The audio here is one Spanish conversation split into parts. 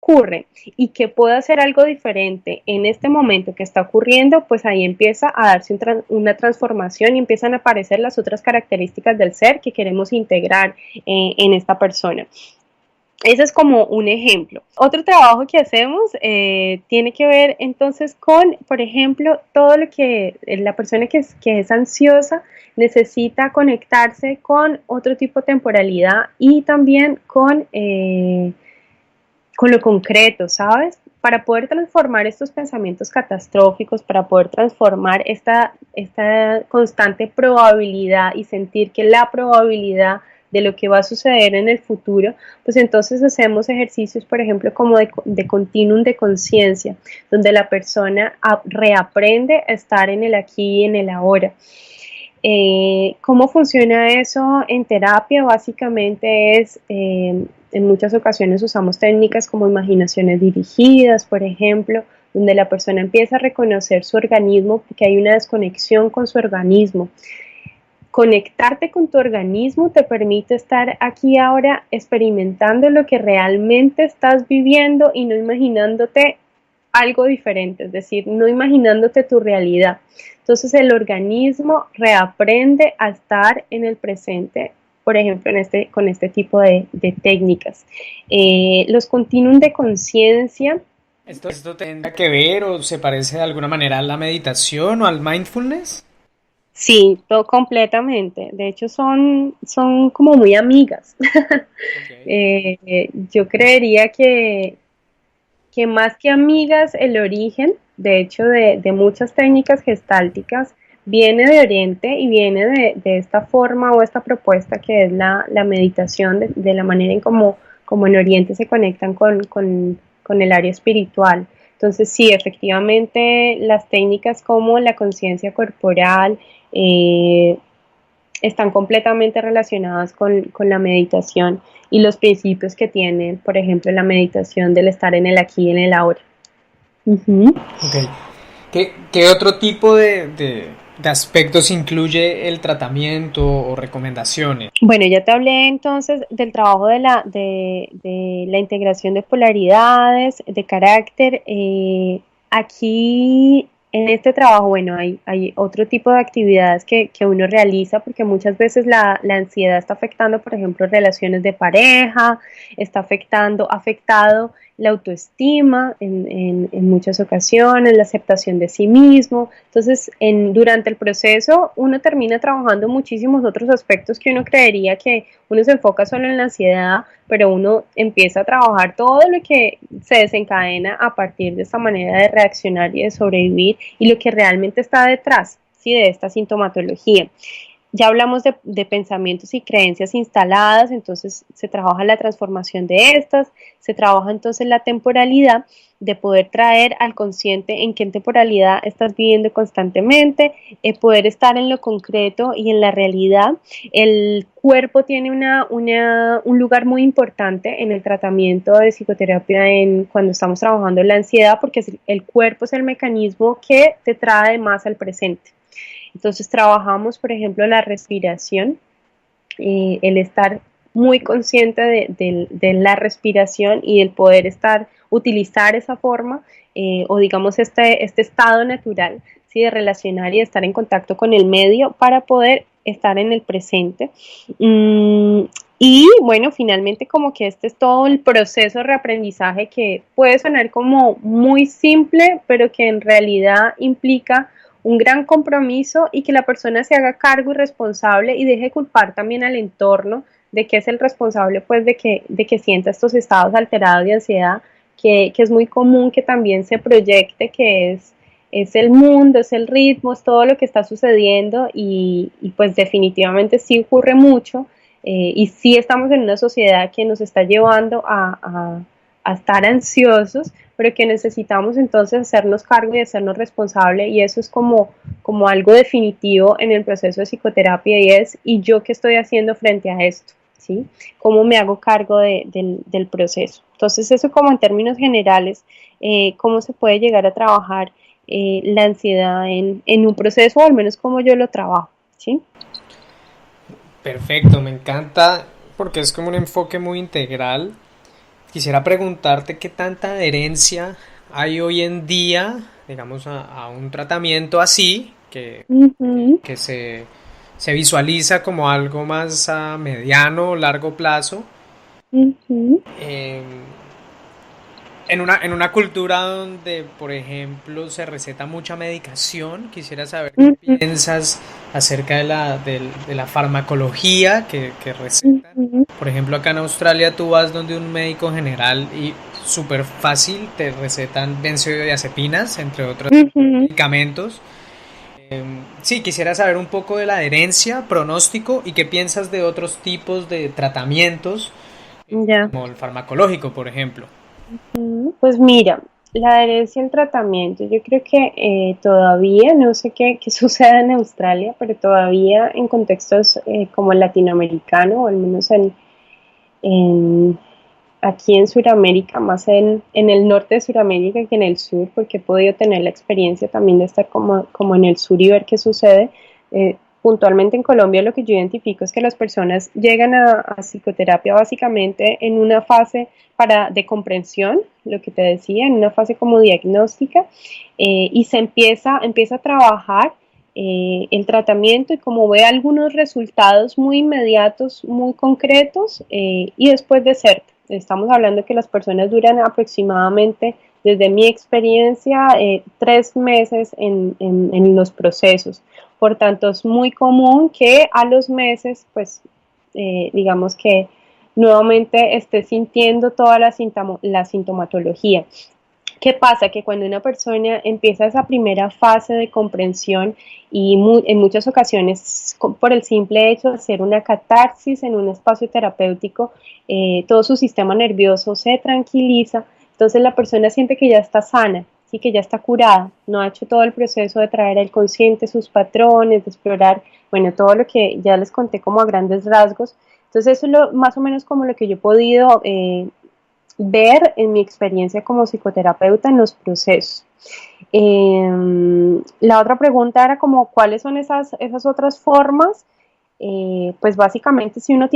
ocurre y que pueda hacer algo diferente en este momento que está ocurriendo, pues ahí empieza a darse una transformación y empiezan a aparecer las otras características del ser que queremos integrar en esta persona. Ese es como un ejemplo. Otro trabajo que hacemos tiene que ver entonces con, por ejemplo, todo lo que la persona que es ansiosa necesita conectarse con otro tipo de temporalidad y también con lo concreto, ¿sabes? Para poder transformar estos pensamientos catastróficos, para poder transformar esta constante probabilidad y sentir que la probabilidad de lo que va a suceder en el futuro, pues entonces hacemos ejercicios, por ejemplo, como de continuum de conciencia, donde la persona reaprende a estar en el aquí y en el ahora. ¿Cómo funciona eso en terapia? Básicamente en muchas ocasiones usamos técnicas como imaginaciones dirigidas, por ejemplo, donde la persona empieza a reconocer su organismo, porque hay una desconexión con su organismo. Conectarte con tu organismo te permite estar aquí ahora experimentando lo que realmente estás viviendo y no imaginándote algo diferente, es decir, no imaginándote tu realidad. Entonces el organismo reaprende a estar en el presente, por ejemplo, con este tipo de técnicas. Los continuum de conciencia. ¿Esto tendrá que ver o se parece de alguna manera a la meditación o al mindfulness? Sí, todo completamente. De hecho, son como muy amigas. Ok. Yo creería que más que amigas, el origen, de hecho, de muchas técnicas gestálticas, viene de Oriente y viene de esta forma o esta propuesta que es la meditación, de la manera en como en Oriente se conectan con el área espiritual. Entonces, sí, efectivamente, las técnicas como la conciencia corporal, eh, están completamente relacionadas con la meditación y los principios que tiene, por ejemplo, la meditación del estar en el aquí y en el ahora. Uh-huh. Ok. ¿Qué otro tipo de aspectos incluye el tratamiento o recomendaciones? Bueno, ya te hablé entonces del trabajo de la integración de polaridades, de carácter. Aquí en este trabajo, bueno, hay otro tipo de actividades que uno realiza porque muchas veces la ansiedad está afectando, por ejemplo, relaciones de pareja, está afectado la autoestima en muchas ocasiones, la aceptación de sí mismo. Entonces, durante el proceso uno termina trabajando muchísimos otros aspectos que uno creería que uno se enfoca solo en la ansiedad, pero uno empieza a trabajar todo lo que se desencadena a partir de esta manera de reaccionar y de sobrevivir y lo que realmente está detrás, ¿sí?, de esta sintomatología. Ya hablamos de pensamientos y creencias instaladas, entonces se trabaja la transformación de estas, se trabaja entonces la temporalidad, de poder traer al consciente en qué temporalidad estás viviendo constantemente, poder estar en lo concreto y en la realidad. El cuerpo tiene un lugar muy importante en el tratamiento de psicoterapia cuando estamos trabajando en la ansiedad, porque el cuerpo es el mecanismo que te trae más al presente. Entonces trabajamos, por ejemplo, la respiración, el estar muy consciente de la respiración y el poder utilizar esa forma o digamos este estado natural, ¿sí?, de relacionar y de estar en contacto con el medio para poder estar en el presente. Y bueno, finalmente como que este es todo el proceso de reaprendizaje que puede sonar como muy simple, pero que en realidad implica un gran compromiso y que la persona se haga cargo y responsable y deje culpar también al entorno de que es el responsable pues de que sienta estos estados alterados de ansiedad, que es muy común que también se proyecte que es el mundo, es el ritmo, es todo lo que está sucediendo y pues definitivamente sí ocurre mucho y sí estamos en una sociedad que nos está llevando a estar ansiosos, pero que necesitamos entonces hacernos cargo y hacernos responsable y eso es como algo definitivo en el proceso de psicoterapia y yo qué estoy haciendo frente a esto, ¿sí? ¿Cómo me hago cargo del proceso? Entonces eso como en términos generales, cómo se puede llegar a trabajar la ansiedad en un proceso, o al menos como yo lo trabajo, ¿sí? Perfecto, me encanta porque es como un enfoque muy integral quisiera preguntarte qué tanta adherencia hay hoy en día, digamos, a un tratamiento así, Ujú, que se visualiza como algo más a mediano o largo plazo, ujú, eh, en una cultura donde, por ejemplo, se receta mucha medicación. Quisiera saber qué ujú, piensas acerca de de la farmacología que recetan. ujú, Por ejemplo, acá en Australia tú vas donde un médico general y súper fácil te recetan benzodiazepinas, entre otros ujú. medicamentos. Sí, quisiera saber un poco de la adherencia, pronóstico y qué piensas de otros tipos de tratamientos, Ya. como el farmacológico, por ejemplo. Pues mira, la adherencia al tratamiento, yo creo que todavía, no sé qué sucede en Australia, pero todavía en contextos como el latinoamericano, o al menos en- aquí en Sudamérica, más en el norte de Sudamérica que en el sur, porque he podido tener la experiencia también de estar como en el sur y ver qué sucede. Puntualmente en Colombia lo que yo identifico es que las personas llegan a psicoterapia básicamente en una fase de comprensión, lo que te decía, en una fase como diagnóstica, y empieza a trabajar el tratamiento y como ve algunos resultados muy inmediatos, muy concretos, y después de ser, estamos hablando que las personas duran aproximadamente, desde mi experiencia, 3 meses en los procesos. Por tanto, es muy común que a los meses, pues, digamos que nuevamente esté sintiendo toda la sintomatología. ¿Qué pasa? Que cuando una persona empieza esa primera fase de comprensión y en muchas ocasiones por el simple hecho de hacer una catarsis en un espacio terapéutico, todo su sistema nervioso se tranquiliza, entonces la persona siente que ya está sana, sí, que ya está curada, no ha hecho todo el proceso de traer al consciente sus patrones, de explorar, bueno, todo lo que ya les conté como a grandes rasgos. Entonces eso es más o menos como lo que yo he podido ver en mi experiencia como psicoterapeuta en los procesos. La otra pregunta era como cuáles son esas otras formas. Pues básicamente si uno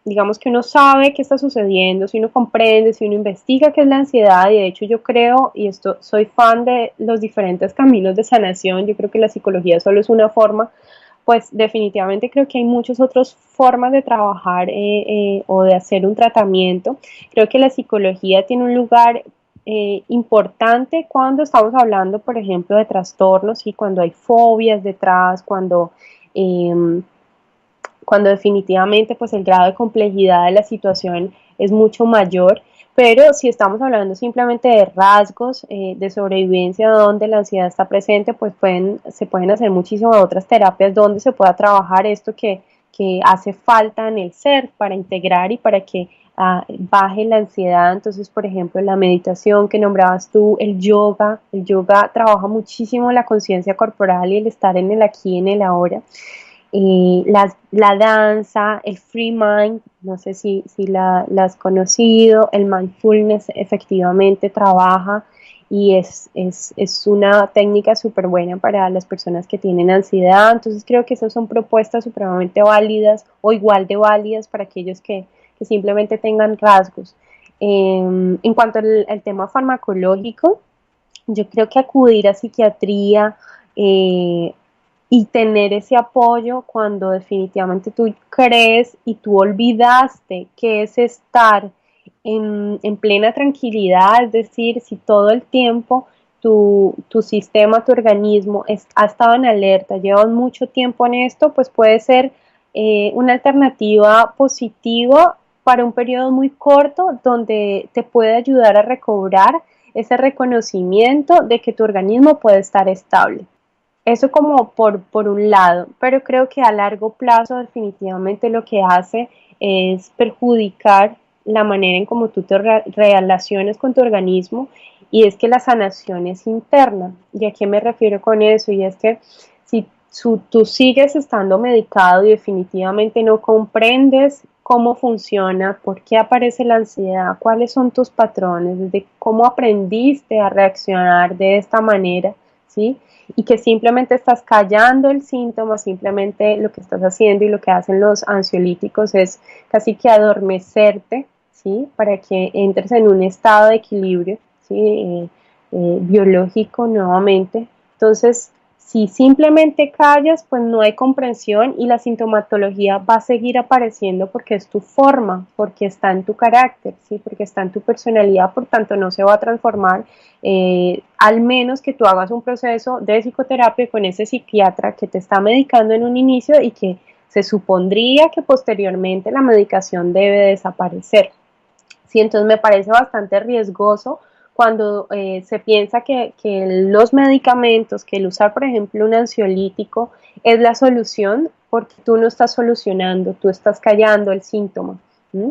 digamos que uno sabe qué está sucediendo, si uno comprende, si uno investiga qué es la ansiedad, y de hecho yo creo, y esto soy fan de los diferentes caminos de sanación, yo creo que la psicología solo es una forma, pues definitivamente creo que hay muchas otras formas de trabajar o de hacer un tratamiento. Creo que la psicología tiene un lugar importante cuando estamos hablando, por ejemplo, de trastornos y cuando hay fobias detrás, eh, cuando definitivamente pues el grado de complejidad de la situación es mucho mayor, pero si estamos hablando simplemente de rasgos de sobrevivencia donde la ansiedad está presente, pues se pueden hacer muchísimas otras terapias donde se pueda trabajar esto que hace falta en el ser para integrar y para que baje la ansiedad. Entonces, por ejemplo, la meditación que nombrabas tú, el yoga trabaja muchísimo la conciencia corporal y el estar en el aquí y en el ahora. La danza, el free mind, no sé si la has conocido, el mindfulness efectivamente trabaja y es una técnica súper buena para las personas que tienen ansiedad. Entonces creo que esas son propuestas supremamente válidas o igual de válidas para aquellos que simplemente tengan rasgos. En cuanto al tema farmacológico, yo creo que acudir a psiquiatría eh, y tener ese apoyo cuando definitivamente tú crees y tú olvidaste que es estar en plena tranquilidad, es decir, si todo el tiempo tu sistema, tu organismo ha estado en alerta, llevas mucho tiempo en esto, pues puede ser una alternativa positiva para un periodo muy corto donde te puede ayudar a recobrar ese reconocimiento de que tu organismo puede estar estable. Eso como por un lado, pero creo que a largo plazo definitivamente lo que hace es perjudicar la manera en cómo tú te relacionas con tu organismo, y es que la sanación es interna. ¿Y a qué me refiero con eso? Y es que si tú sigues estando medicado y definitivamente no comprendes cómo funciona, por qué aparece la ansiedad, cuáles son tus patrones, desde cómo aprendiste a reaccionar de esta manera, ¿sí? Y que simplemente estás callando el síntoma, simplemente lo que estás haciendo y lo que hacen los ansiolíticos es casi que adormecerte, ¿sí? Para que entres en un estado de equilibrio, ¿sí? Biológico nuevamente. Entonces, si simplemente callas, pues no hay comprensión y la sintomatología va a seguir apareciendo porque es tu forma, porque está en tu carácter, ¿sí? Porque está en tu personalidad, por tanto no se va a transformar, al menos que tú hagas un proceso de psicoterapia con ese psiquiatra que te está medicando en un inicio y que se supondría que posteriormente la medicación debe desaparecer. Sí, entonces me parece bastante riesgoso cuando se piensa que los medicamentos, que el usar, por ejemplo, un ansiolítico es la solución, porque tú no estás solucionando, tú estás callando el síntoma. ¿Mm?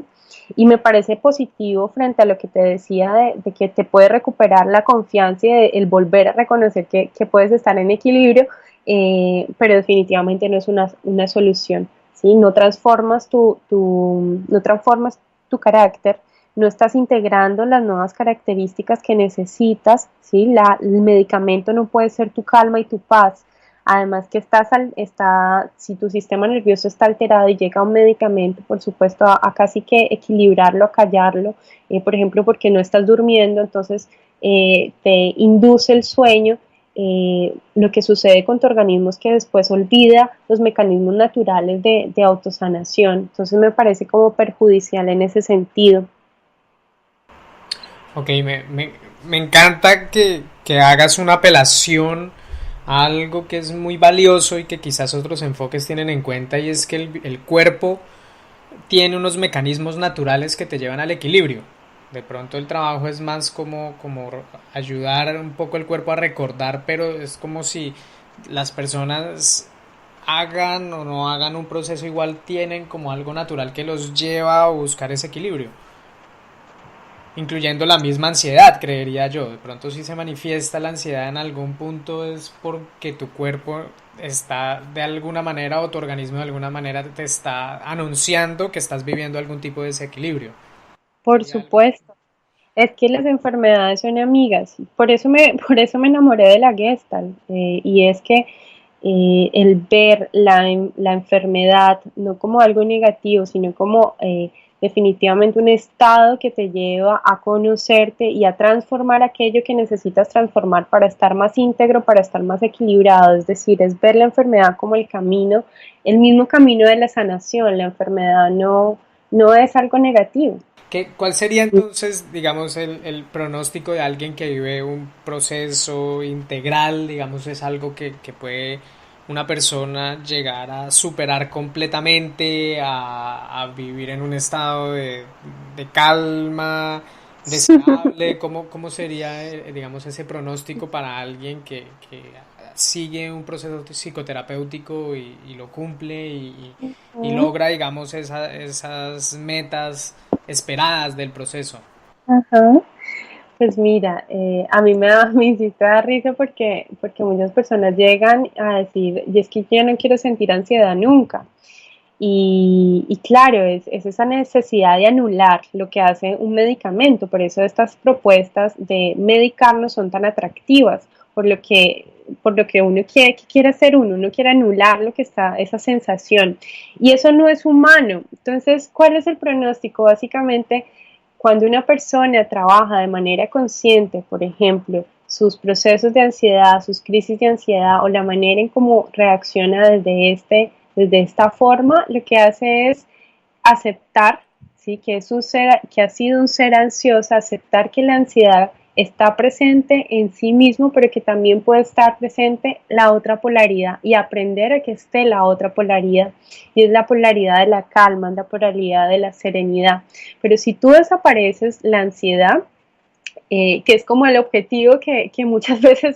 Y me parece positivo frente a lo que te decía de que te puede recuperar la confianza y el volver a reconocer que puedes estar en equilibrio, pero definitivamente no es una solución. ¿Sí? No transformas tu carácter, no estás integrando las nuevas características que necesitas, ¿sí? El medicamento no puede ser tu calma y tu paz. Además que si tu sistema nervioso está alterado y llega un medicamento, por supuesto, a casi que equilibrarlo, a callarlo, por ejemplo, porque no estás durmiendo, entonces te induce el sueño. Lo que sucede con tu organismo es que después olvida los mecanismos naturales de autosanación. Entonces me parece como perjudicial en ese sentido. Ok, me encanta que hagas una apelación a algo que es muy valioso y que quizás otros enfoques tienen en cuenta, y es que el cuerpo tiene unos mecanismos naturales que te llevan al equilibrio. De pronto el trabajo es más como ayudar un poco el cuerpo a recordar, pero es como si las personas hagan o no hagan un proceso, igual tienen como algo natural que los lleva a buscar ese equilibrio, incluyendo la misma ansiedad, creería yo. De pronto si se manifiesta la ansiedad en algún punto es porque tu cuerpo está de alguna manera, o tu organismo de alguna manera te está anunciando que estás viviendo algún tipo de desequilibrio. Por Sería algo. supuesto. Es que las enfermedades son amigas, por eso me enamoré de la Gestalt, y es que el ver la enfermedad no como algo negativo, sino como definitivamente un estado que te lleva a conocerte y a transformar aquello que necesitas transformar para estar más íntegro, para estar más equilibrado, es decir, es ver la enfermedad como el camino, el mismo camino de la sanación. La enfermedad no es algo negativo. ¿Cuál sería entonces, digamos, el pronóstico de alguien que vive un proceso integral? Digamos, es algo que puede una persona llegar a superar completamente, a vivir en un estado de calma deseable. ¿Cómo sería, digamos, ese pronóstico para alguien que sigue un proceso psicoterapéutico y lo cumple y logra, digamos, esas metas esperadas del proceso? Ajá. Pues mira, me hiciste dar risa porque muchas personas llegan a decir, y es que yo no quiero sentir ansiedad nunca. Y claro, es esa necesidad de anular lo que hace un medicamento. Por eso estas propuestas de medicarnos son tan atractivas, por lo que uno quiere, que quiere hacer uno quiere anular lo que está, esa sensación. Y eso no es humano. Entonces, ¿cuál es el pronóstico? Básicamente, cuando una persona trabaja de manera consciente, por ejemplo, sus procesos de ansiedad, sus crisis de ansiedad o la manera en cómo reacciona desde esta forma, lo que hace es aceptar, ¿sí? Que ha sido un ser ansioso, aceptar que la ansiedad está presente en sí mismo, pero que también puede estar presente la otra polaridad y aprender a que esté la otra polaridad. Y es la polaridad de la calma, es la polaridad de la serenidad. Pero si tú desapareces la ansiedad, que es como el objetivo que muchas veces,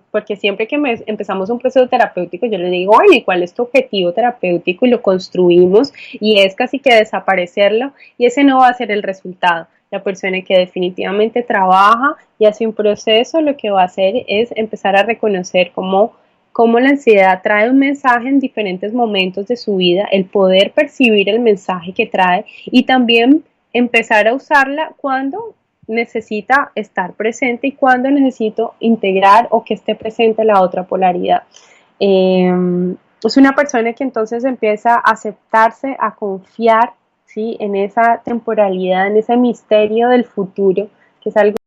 porque siempre que empezamos un proceso terapéutico, yo le digo, oye, ¿cuál es tu objetivo terapéutico? Y lo construimos y es casi que desaparecerlo, y ese no va a ser el resultado. La persona que definitivamente trabaja y hace un proceso, lo que va a hacer es empezar a reconocer cómo la ansiedad trae un mensaje en diferentes momentos de su vida, el poder percibir el mensaje que trae y también empezar a usarla cuando necesita estar presente y cuando necesito integrar o que esté presente la otra polaridad. Es una persona que entonces empieza a aceptarse, a confiar, ¿sí? En esa temporalidad, en ese misterio del futuro, que es algo